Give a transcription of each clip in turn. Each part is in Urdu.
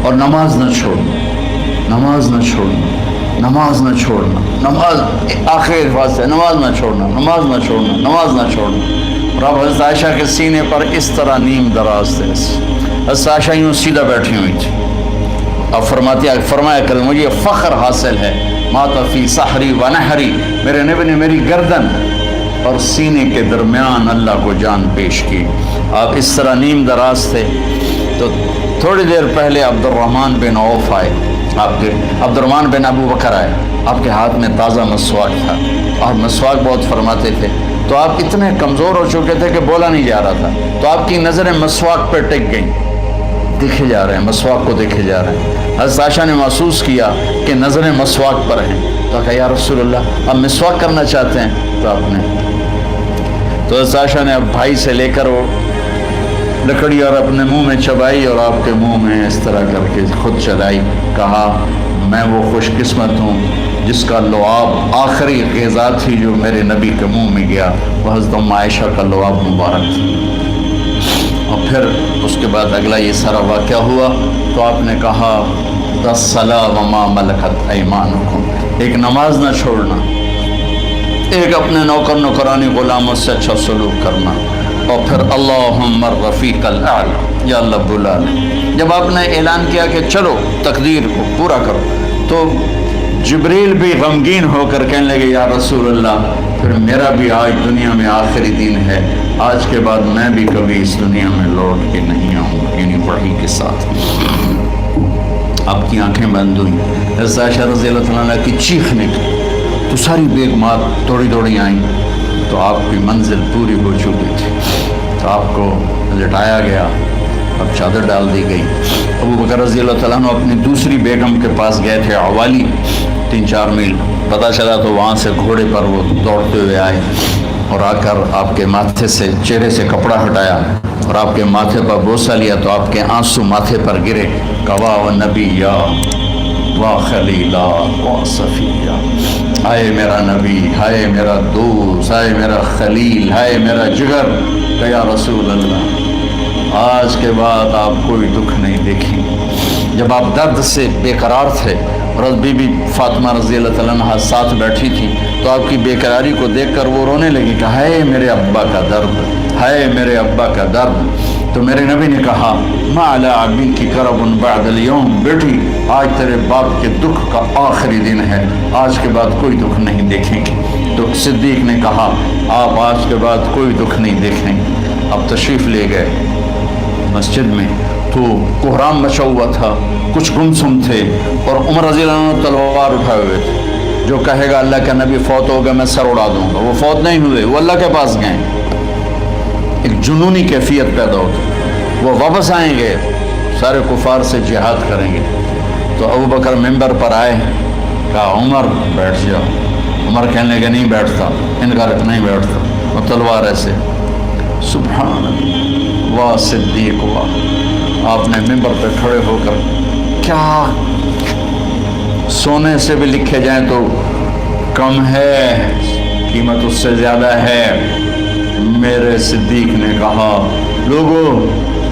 اور نماز نہ چھوڑنا، نماز نہ چھوڑنا، نماز نہ چھوڑنا، نماز آخر الفاظ سے نماز نہ چھوڑنا، نماز نہ چھوڑنا، نماز نہ چھوڑنا۔ اور اب حضرت عائشہ کے سینے پر اس طرح نیم دراز تھے، حضرت عائشہ یوں سیدھا بیٹھی ہوئی تھی۔ اب فرمایا کل مجھے فخر حاصل ہے، مات فی سحری و نحری، میرے نبی نے میری گردن اور سینے کے درمیان اللہ کو جان پیش کی۔ آپ اس طرح نیم دراز تھے تو تھوڑی دیر پہلے عبد الرحمن بن عوف آئے، عبد الرحمن بن ابو بکر آئے، آپ کے ہاتھ میں تازہ مسواک تھا، آپ مسواک بہت فرماتے تھے، تو آپ اتنے کمزور ہو چکے تھے کہ بولا نہیں جا رہا تھا، تو آپ کی نظریں مسواک پہ ٹک گئیں، دیکھے جا رہے ہیں، مسواک کو دیکھے جا رہے ہیں۔ حضرت عائشہ نے محسوس کیا کہ نظریں مسواک پر ہیں، تو کہا یا رسول اللہ آپ مسواک کرنا چاہتے ہیں؟ تو آپ نے تو حضرت عائشہ نے اب بھائی سے لے کر وہ لکڑی اور اپنے منہ میں چبائی اور آپ کے منہ میں اس طرح کر کے خود چلائی، کہا میں وہ خوش قسمت ہوں جس کا لعاب آخری غذا تھی جو میرے نبی کے منہ میں گیا، وہ حضرت ام عائشہ کا لعاب مبارک تھا۔ اور پھر اس کے بعد اگلا یہ سارا واقعہ ہوا تو آپ نے کہا الصلاۃ وما ملکت ایمانکم، ایک نماز نہ چھوڑنا، ایک اپنے نوکر نوکرانی غلاموں سے اچھا سلوک کرنا، اور پھر اللہم الرفیق الاعلی، یا اللہ بلا لے۔ جب آپ نے اعلان کیا کہ چلو تقدیر کو پورا کرو تو جبریل بھی غمگین ہو کر کہنے لگے یا رسول اللہ پھر میرا بھی آج دنیا میں آخری دن ہے، آج کے بعد میں بھی کبھی اس دنیا میں لوٹ کے نہیں آؤں گا، یعنی وحی کے ساتھ۔ آپ کی آنکھیں بند ہوئیں، حضرت عائشہ رضی اللہ عنہ کی چیخ نکلی تو ساری بیگمات دوڑی دوڑی آئیں، تو آپ کی منزل پوری ہو چکی تھی، تو آپ کو لٹایا گیا، اب چادر ڈال دی گئی۔ ابو بکر رضی اللہ تعالیٰ عنہ اپنی دوسری بیگم کے پاس گئے تھے عوالی، 3-4 میل، پتہ چلا تو وہاں سے گھوڑے پر وہ دوڑتے ہوئے آئے اور آ کر آپ کے ماتھے سے چہرے سے کپڑا ہٹایا اور آپ کے ماتھے پر بوسہ لیا تو آپ کے آنسو ماتھے پر گرے، کوا و نبی یا وا خلیلا وا صفیہ، ہائے میرا نبی، ہائے میرا دوست، ہائے میرا خلیل، ہائے میرا جگر، کہ یا رسول اللہ آج کے بعد آپ کوئی دکھ نہیں دیکھیں۔ جب آپ درد سے بے قرار تھے اور بی بی فاطمہ رضی اللہ تعالیٰ عنہ ساتھ بیٹھی تھی تو آپ کی بے قراری کو دیکھ کر وہ رونے لگی کہ ہائے میرے ابا کا درد، ہائے میرے ابا کا درد۔ تو میرے نبی نے کہا ما علی ابیک کرب بعد اليوم، بیٹی آج تیرے باپ کے دکھ کا آخری دن ہے، آج کے بعد کوئی دکھ نہیں دیکھیں گے۔ تو صدیق نے کہا آپ آج کے بعد کوئی دکھ نہیں دیکھیں گے۔ اب تشریف لے گئے مسجد میں تو کوہرام مچا ہوا تھا، کچھ گمسم تھے اور عمر رضی اللہ عنہ تلوار اٹھائے ہوئے تھے، جو کہے گا اللہ کا نبی فوت ہو گیا میں سر اڑا دوں گا، وہ فوت نہیں ہوئے، وہ اللہ کے پاس گئے، ایک جنونی کیفیت پیدا ہوتی، وہ واپس آئیں گے، سارے کفار سے جہاد کریں گے۔ تو ابو بکر ممبر پر آئے، کہا عمر بیٹھ جاؤ، عمر کہنے لگے نہیں بیٹھتا، انکار نہیں بیٹھتا، وہ تلوار ایسے، سبحان اللہ واہ صدیق واہ۔ آپ نے ممبر پہ کھڑے ہو کر کیا سونے سے بھی لکھے جائیں تو کم ہے، قیمت اس سے زیادہ ہے، میرے صدیق نے کہا لوگو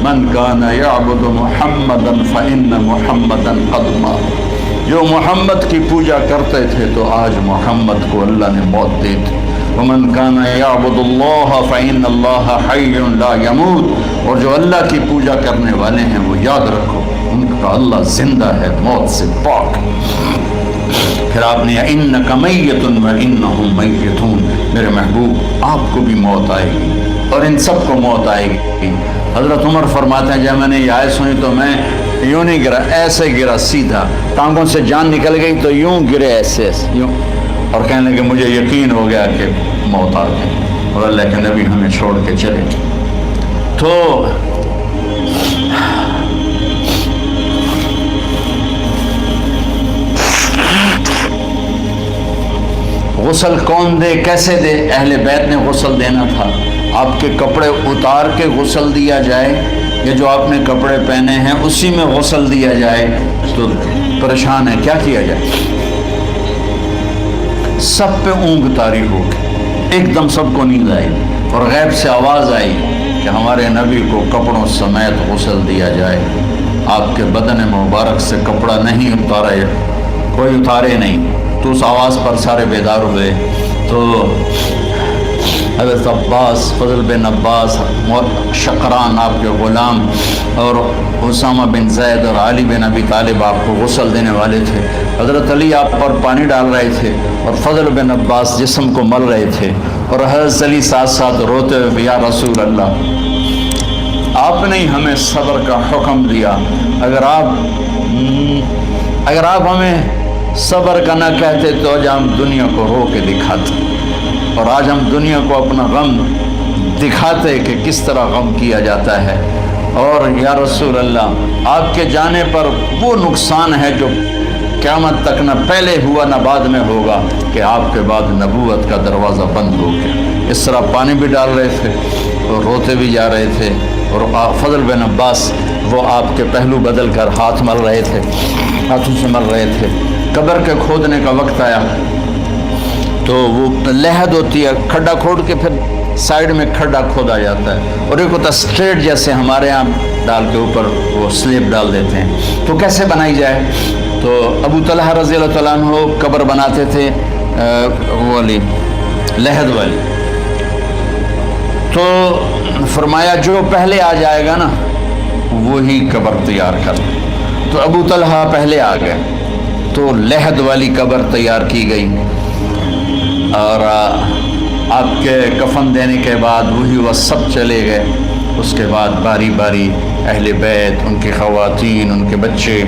من کان یعبد محمدا فإن محمدا قد مات، جو محمد کی پوجا کرتے تھے تو آج محمد کو اللہ نے موت دی تھی، ومن کان یعبد اللہ فإن اللہ حی لا یموت، اور جو اللہ کی پوجا کرنے والے ہیں وہ یاد رکھو ان کا اللہ زندہ ہے، موت سے پاک۔ پھر آپ نے انک میت وانہم میتون، میرے محبوب آپ کو بھی موت آئے گی اور ان سب کو موت آئے گی۔ حضرت عمر فرماتے ہیں جب میں نے یہ آیت سنی تو میں یوں نہیں گرا، ایسے گرا سیدھا، ٹانگوں سے جان نکل گئی تو یوں گرے ایسے ایسے یوں، اور کہنے لگے مجھے یقین ہو گیا کہ موت آ گئی اور اللہ کے نبی ہمیں چھوڑ کے چلے۔ تو غسل کون دے، کیسے دے؟ اہل بیت نے غسل دینا تھا۔ آپ کے کپڑے اتار کے غسل دیا جائے یا جو آپ نے کپڑے پہنے ہیں اسی میں غسل دیا جائے تو پریشان ہے، کیا کیا جائے؟ سب پہ اونگ طاری ہو گئی، ایک دم سب کو نیند آئی اور غیب سے آواز آئی کہ ہمارے نبی کو کپڑوں سمیت غسل دیا جائے۔ آپ کے بدن مبارک سے کپڑا نہیں اتارے، کوئی اتارے نہیں، تو اس آواز پر سارے بیدار ہوئے۔ تو حضرت عباس، فضل بن عباس، شقران آپ کے غلام، اور اسامہ بن زید اور علی بن ابی طالب آپ کو غسل دینے والے تھے۔ حضرت علی آپ پر پانی ڈال رہے تھے اور فضل بن عباس جسم کو مل رہے تھے، اور حضرت علی ساتھ ساتھ روتے ہوئے، یا رسول اللہ، آپ نے ہمیں صبر کا حکم دیا، اگر آپ ہمیں صبر کا نہ کہتے تو آج ہم دنیا کو رو کے دکھاتے، اور آج ہم دنیا کو اپنا غم دکھاتے کہ کس طرح غم کیا جاتا ہے۔ اور یا رسول اللہ، آپ کے جانے پر وہ نقصان ہے جو قیامت تک نہ پہلے ہوا نہ بعد میں ہوگا، کہ آپ کے بعد نبوت کا دروازہ بند ہو گیا۔ اس طرح پانی بھی ڈال رہے تھے اور روتے بھی جا رہے تھے، اور فضل بن عباس وہ آپ کے پہلو بدل کر ہاتھ مل رہے تھے، ہاتھوں سے مل رہے تھے۔ قبر کے کھودنے کا وقت آیا تو وہ لحد ہوتی ہے، کھڈا کھود کے پھر سائیڈ میں کھڈا کھودا جاتا ہے، اور ایک ہوتا اسٹریٹ جیسے ہمارے ہاں ڈال کے اوپر وہ سلیب ڈال دیتے ہیں، تو کیسے بنائی جائے؟ تو ابو طلحہ رضی اللہ تعالیٰ عنہ قبر بناتے تھے وہ والی لحد والی، تو فرمایا جو پہلے آ جائے گا نا وہی قبر تیار کر۔ تو ابو طلحہ پہلے آ گئے، تو لحد والی قبر تیار کی گئی، اور آپ کے کفن دینے کے بعد وہی وہ سب چلے گئے۔ اس کے بعد باری باری اہل بیت، ان کی خواتین، ان کے بچے،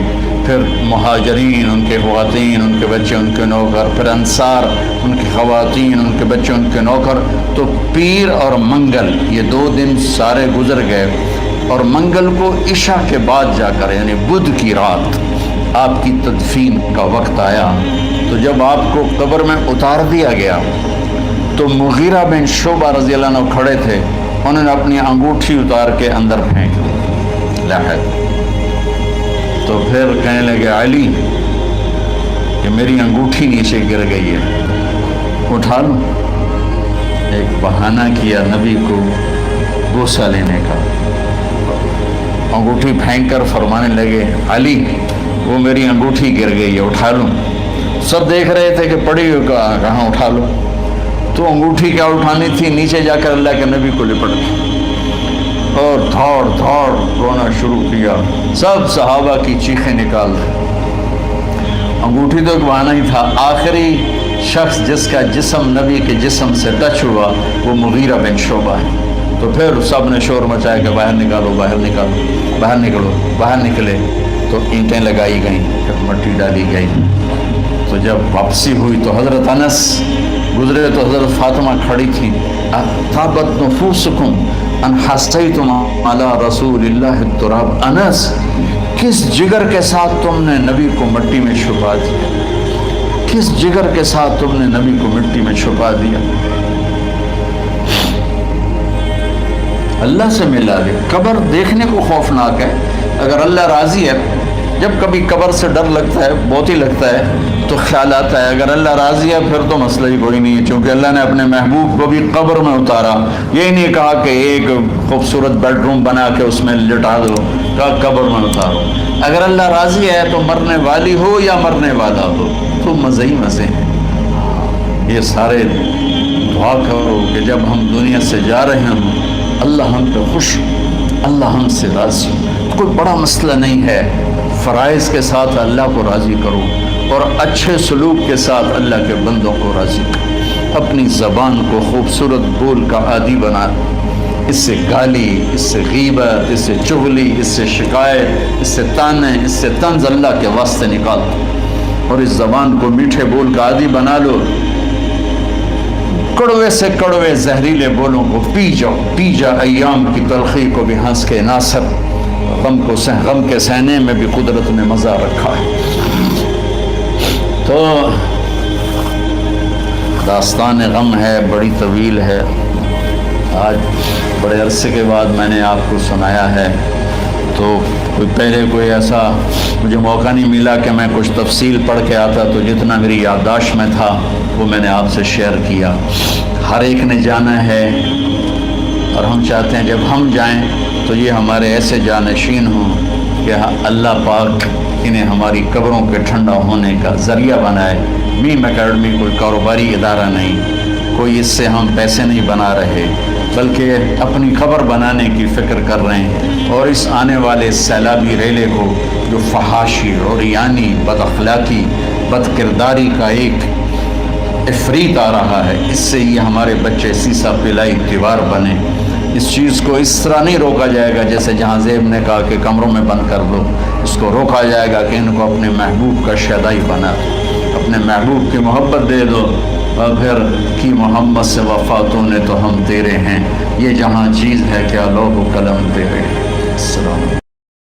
پھر مہاجرین، ان کے خواتین، ان کے بچے، ان کے نوکر، پھر انصار، ان کی خواتین، ان کے بچے، ان کے نوکر۔ تو پیر اور منگل یہ 2 دن سارے گزر گئے، اور منگل کو عشاء کے بعد جا کر یعنی بدھ کی رات آپ کی تدفین کا وقت آیا۔ تو جب آپ کو قبر میں اتار دیا گیا تو مغیرہ بن شعبہ رضی اللہ عنہ کھڑے تھے، انہوں نے اپنی انگوٹھی اتار کے اندر پھینک دی لحد۔ تو پھر کہنے لگے علی کہ میری انگوٹھی نیچے گر گئی ہے، اٹھا لوں؟ ایک بہانہ کیا نبی کو بوسہ لینے کا، انگوٹھی پھینک کر فرمانے لگے علی وہ میری انگوٹھی گر گئی ہے، اٹھا لوں؟ سب دیکھ رہے تھے کہ پڑی ہوئی کہاں اٹھا لو، تو انگوٹھی کیا اٹھانی تھی، نیچے جا کر اللہ کے نبی کو لپٹ گئی اور دھاڑ دھاڑ رونا شروع کیا۔ سب صحابہ کی چیخیں نکال دی۔ انگوٹھی تو ایک بہانہ ہی تھا، آخری شخص جس کا جسم نبی کے جسم سے ٹچ ہوا وہ مغیرہ بن شعبہ ہے۔ تو پھر سب نے شور مچایا کہ باہر نکالو، باہر نکالو، باہر نکلو، باہر نکلے۔ تو اینٹیں لگائی گئیں، پھر مٹی ڈالی گئی۔ تو جب واپسی ہوئی تو حضرت انس گزرے تو حضرت فاطمہ کھڑی تھی، طابت نفوسکم ان حسیتم علی رسول اللہ التراب۔ انس کس جگر کے ساتھ تم نے نبی کو مٹی میں چھپا دیا، کس جگر کے ساتھ تم نے نبی کو مٹی میں چھپا دیا؟ اللہ سے ملا دے۔ قبر دیکھنے کو خوفناک ہے، اگر اللہ راضی ہے، جب کبھی قبر سے ڈر لگتا ہے، بہت ہی لگتا ہے، تو خیال آتا ہے اگر اللہ راضی ہے پھر تو مسئلہ ہی کوئی نہیں ہے، چونکہ اللہ نے اپنے محبوب کو بھی قبر میں اتارا۔ یہ نہیں کہا کہ ایک خوبصورت بیڈ روم بنا کے اس میں لٹا دو، کہا قبر میں اتارو۔ اگر اللہ راضی ہے تو مرنے والی ہو یا مرنے والا ہو تو مزے ہی مزے ہیں۔ یہ سارے دعا کرو کہ جب ہم دنیا سے جا رہے ہوں اللہ ہم پہ خوش، اللہ ہم سے راضی۔ کوئی بڑا مسئلہ نہیں ہے، فرائض کے ساتھ اللہ کو راضی کرو اور اچھے سلوک کے ساتھ اللہ کے بندوں کو راضی کرو۔ اپنی زبان کو خوبصورت بول کا عادی بنا، اس سے گالی، اس سے غیبت، اس سے چغلی، اس سے شکایت، اس سے تانے، اس سے طنز اللہ کے واسطے نکال دو، اور اس زبان کو میٹھے بول کا عادی بنا لو۔ کڑوے سے کڑوے زہریلے بولوں کو پی جاؤ، پی جا ایام کی تلخی کو بھی ہنس کے ناصر، غم کے سہنے میں بھی قدرت نے مزہ رکھا ہے۔ تو داستان غم ہے، بڑی طویل ہے، آج بڑے عرصے کے بعد میں نے آپ کو سنایا ہے، تو پہلے کوئی ایسا مجھے موقع نہیں ملا کہ میں کچھ تفصیل پڑھ کے آتا، تو جتنا میری یادداشت میں تھا وہ میں نے آپ سے شیئر کیا۔ ہر ایک نے جانا ہے، اور ہم چاہتے ہیں جب ہم جائیں تو یہ ہمارے ایسے جانشین ہوں کہ اللہ پاک انہیں ہماری قبروں کے ٹھنڈا ہونے کا ذریعہ بنائے۔ میم اکیڈمی کوئی کاروباری ادارہ نہیں، کوئی اس سے ہم پیسے نہیں بنا رہے، بلکہ اپنی قبر بنانے کی فکر کر رہے ہیں، اور اس آنے والے سیلابی ریلے کو جو فحاشی، عریانی، بد اخلاقی، بد کرداری کا ایک افریت آ رہا ہے، اس سے یہ ہمارے بچے سیسا پلائی دیوار بنے۔ اس چیز کو اس طرح نہیں روکا جائے گا جیسے جہاں زیب نے کہا کہ کمروں میں بند کر دو، اس کو روکا جائے گا کہ ان کو اپنے محبوب کا شیدائی بنا، اپنے محبوب کی محبت دے دو، اور پھر کی محمد سے وفاتوں نے تو ہم تیرے ہیں، یہ جہاں چیز ہے کیا لوح و قلم تیرے۔ السلام علیکم۔